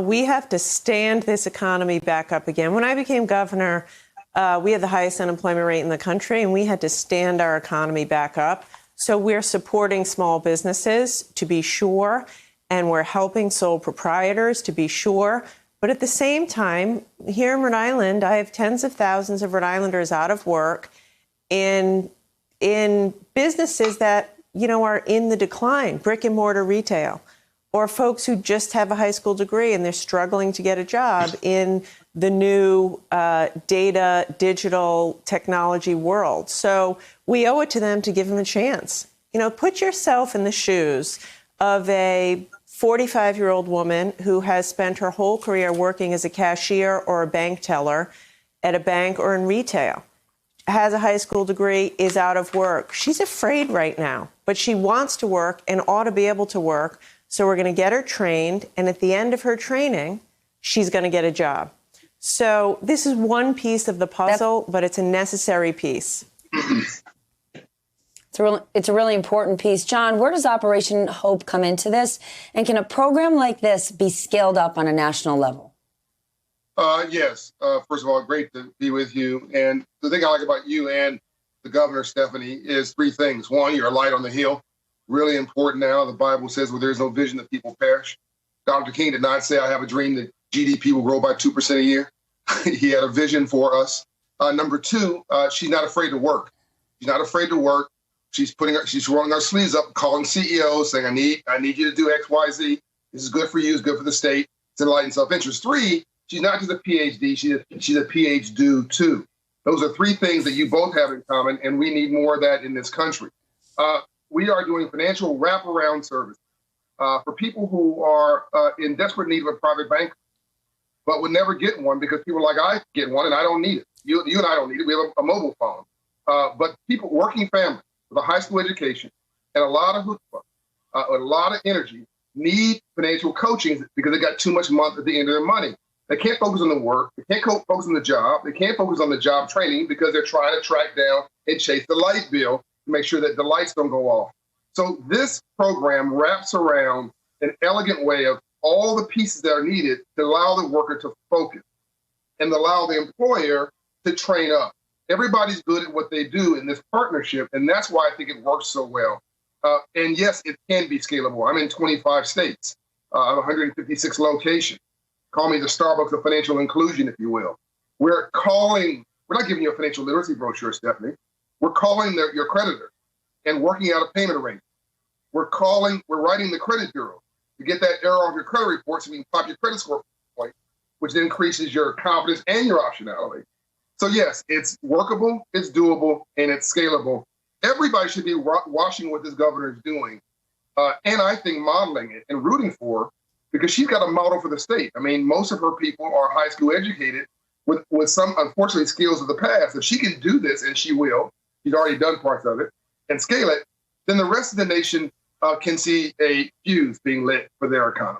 we have to stand this economy back up again. When I became governor, we had the highest unemployment rate in the country, and we had to stand our economy back up. So we're supporting small businesses, to be sure, and we're helping sole proprietors, to be sure. But at the same time, here in Rhode Island, I have tens of thousands of Rhode Islanders out of work in businesses that, are in the decline, brick and mortar retail, or folks who just have a high school degree and they're struggling to get a job in the new digital technology world. So we owe it to them to give them a chance. Put yourself in the shoes of a 45-year-old woman who has spent her whole career working as a cashier or a bank teller at a bank or in retail, has a high school degree, is out of work. She's afraid right now, but she wants to work and ought to be able to work. So we're going to get her trained. And at the end of her training, she's going to get a job. So this is one piece of the puzzle, but it's a necessary piece. It's a really important piece. John, where does Operation Hope come into this? And can a program like this be scaled up on a national level? Yes. First of all, great to be with you. And the thing I like about you and the governor, Stephanie, is three things. One, you're a light on the hill. Really important now. The Bible says, where there's no vision, the people perish. Dr. King did not say, I have a dream that GDP will grow by 2% a year. He had a vision for us. Number two, she's not afraid to work. She's not afraid to work. She's rolling her sleeves up, calling CEOs, saying, I need you to do X, Y, Z. This is good for you. It's good for the state. It's enlightened self-interest. Three, she's not just a PhD. She's a PhD too. Those are three things that you both have in common, and we need more of that in this country. We are doing financial wraparound service for people who are in desperate need of a private bank, but would never get one because people are like, I get one and I don't need it. You and I don't need it. We have a mobile phone. But people, working families with a high school education and a lot of chutzpah, a lot of energy, need financial coaching because they got too much month at the end of their money. They can't focus on the work. They can't focus on the job. They can't focus on the job training because they're trying to track down and chase the light bill to make sure that the lights don't go off. So this program wraps around an elegant way of all the pieces that are needed to allow the worker to focus and allow the employer to train up. Everybody's good at what they do in this partnership, and that's why I think it works so well. And yes, it can be scalable. I'm in 25 states, 156 locations. Call me the Starbucks of financial inclusion, if you will. We're not giving you a financial literacy brochure, Stephanie. We're calling your creditor and working out a payment arrangement. We're writing the credit bureau to get that error off your credit report so we can pop your credit score point, which then increases your confidence and your optionality. So yes, it's workable, it's doable, and it's scalable. Everybody should be watching what this governor is doing, and I think modeling it and rooting for her, because she's got a model for the state. I mean, most of her people are high school educated with some, unfortunately, skills of the past. If she can do this, and she will, she's already done parts of it, and scale it, then the rest of the nation can see a fuse being lit for their economy.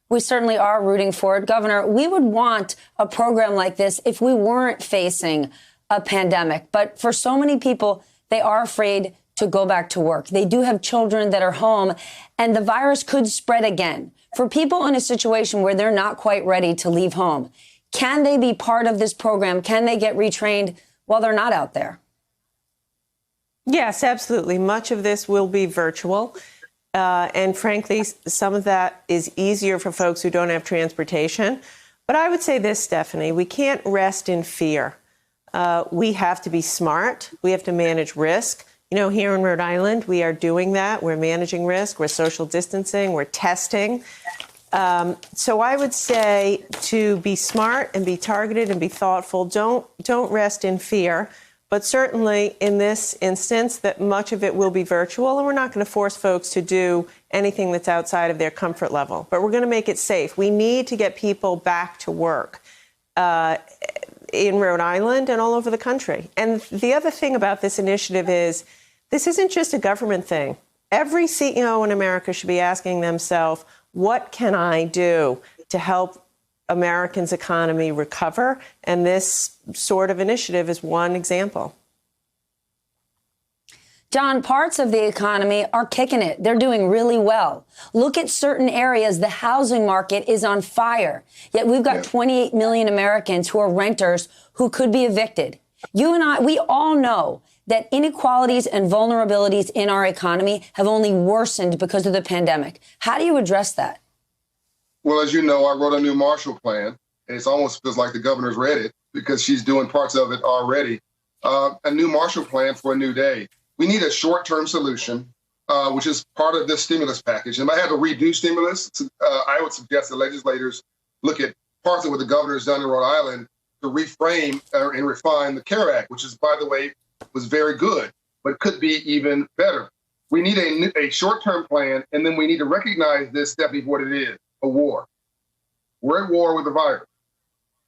We certainly are rooting for it. Governor, we would want a program like this if we weren't facing a pandemic. But for so many people, they are afraid to go back to work. They do have children that are home, and the virus could spread again. For people in a situation where they're not quite ready to leave home, can they be part of this program? Can they get retrained while they're not out there? Yes, absolutely. Much of this will be virtual. And frankly, some of that is easier for folks who don't have transportation. But I would say this, Stephanie, we can't rest in fear. We have to be smart. We have to manage risk. Here in Rhode Island, we are doing that. We're managing risk. We're social distancing. We're testing. So I would say to be smart and be targeted and be thoughtful. Don't rest in fear. But certainly in this instance, that much of it will be virtual, and we're not going to force folks to do anything that's outside of their comfort level. But we're going to make it safe. We need to get people back to work in Rhode Island and all over the country. And the other thing about this initiative is this isn't just a government thing. Every CEO in America should be asking themselves, what can I do to help Americans' economy recover? And this sort of initiative is one example. John, parts of the economy are kicking it. They're doing really well. Look at certain areas. The housing market is on fire. Yet we've got 28 million Americans who are renters who could be evicted. You and I, we all know that inequalities and vulnerabilities in our economy have only worsened because of the pandemic. How do you address that? Well, as you know, I wrote a new Marshall Plan, and it almost feels like the governor's read it because she's doing parts of it already. A new Marshall Plan for a new day. We need a short-term solution, which is part of this stimulus package. And if I had to redo stimulus, I would suggest that legislators look at parts of what the governor's done in Rhode Island to reframe and refine the CARE Act, which is, by the way, was very good, but could be even better. We need a short-term plan, and then we need to recognize this, Stephanie, for what it is, a war. We're at war with the virus.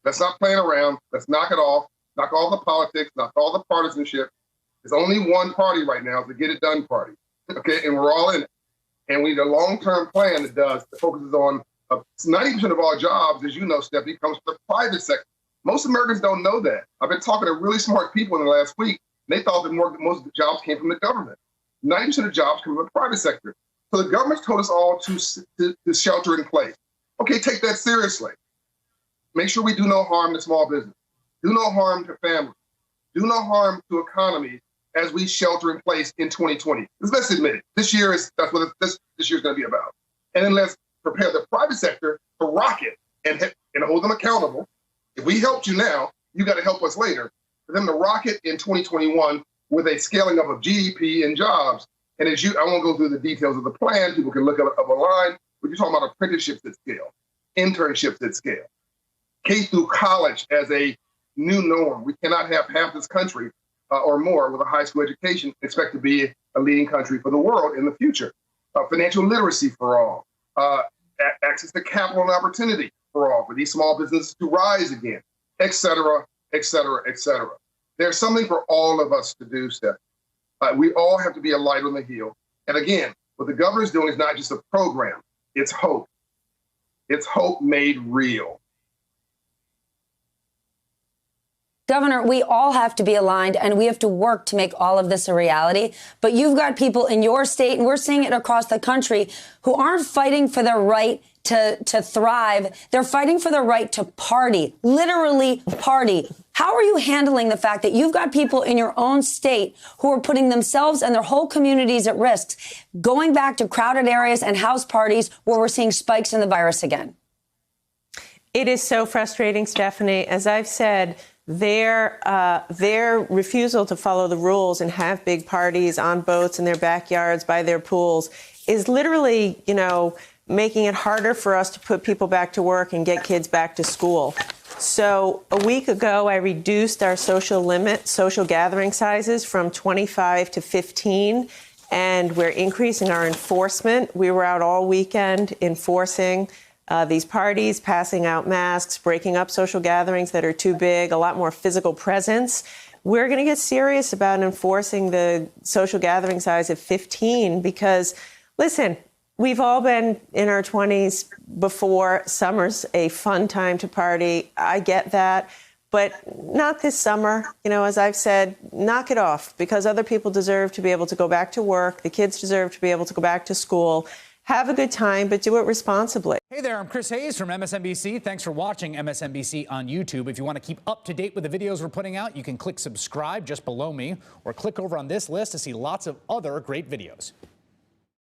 Let's not play around. Let's knock it off, knock all the politics, knock all the partisanship. There's only one party right now, the Get It Done party, okay? And we're all in it. And we need a long-term plan that focuses on 90% of all jobs, as you know, Stephanie, comes from the private sector. Most Americans don't know that. I've been talking to really smart people in the last week. They thought that most of the jobs came from the government. 90% of jobs come from the private sector. So the government's told us all to shelter in place. Okay, take that seriously. Make sure we do no harm to small business. Do no harm to families. Do no harm to economies as we shelter in place in 2020. Let's admit it. That's what this year's going to be about. And then let's prepare the private sector to rock it and hold them accountable. If we helped you now, you got to help us later. For them to rock it in 2021 with a scaling up of GDP and jobs. And I won't go through the details of the plan. People can look up a line, but you're talking about apprenticeships at scale, internships at scale, K through college as a new norm. We cannot have half this country or more with a high school education expect to be a leading country for the world in the future. Financial literacy for all, access to capital and opportunity for all, for these small businesses to rise again, et cetera, et cetera, et cetera. There's something for all of us to do, Steph. We all have to be a light on the hill. And again, what the governor's doing is not just a program, it's hope. It's hope made real. Governor, we all have to be aligned and we have to work to make all of this a reality. But you've got people in your state, and we're seeing it across the country, who aren't fighting for their right to thrive. They're fighting for their right to party, literally party. How are you handling the fact that you've got people in your own state who are putting themselves and their whole communities at risk, going back to crowded areas and house parties where we're seeing spikes in the virus again? It is so frustrating, Stephanie. As I've said, their refusal to follow the rules and have big parties on boats in their backyards, by their pools, is literally, making it harder for us to put people back to work and get kids back to school. So a week ago, I reduced our social gathering sizes from 25 to 15, and we're increasing our enforcement. We were out all weekend enforcing these parties, passing out masks, breaking up social gatherings that are too big, a lot more physical presence. We're going to get serious about enforcing the social gathering size of 15 because, listen, we've all been in our 20s before. Summer's a fun time to party. I get that. But not this summer. As I've said, knock it off because other people deserve to be able to go back to work. The kids deserve to be able to go back to school. Have a good time, but do it responsibly. Hey there, I'm Chris Hayes from MSNBC. Thanks for watching MSNBC on YouTube. If you want to keep up to date with the videos we're putting out, you can click subscribe just below me or click over on this list to see lots of other great videos.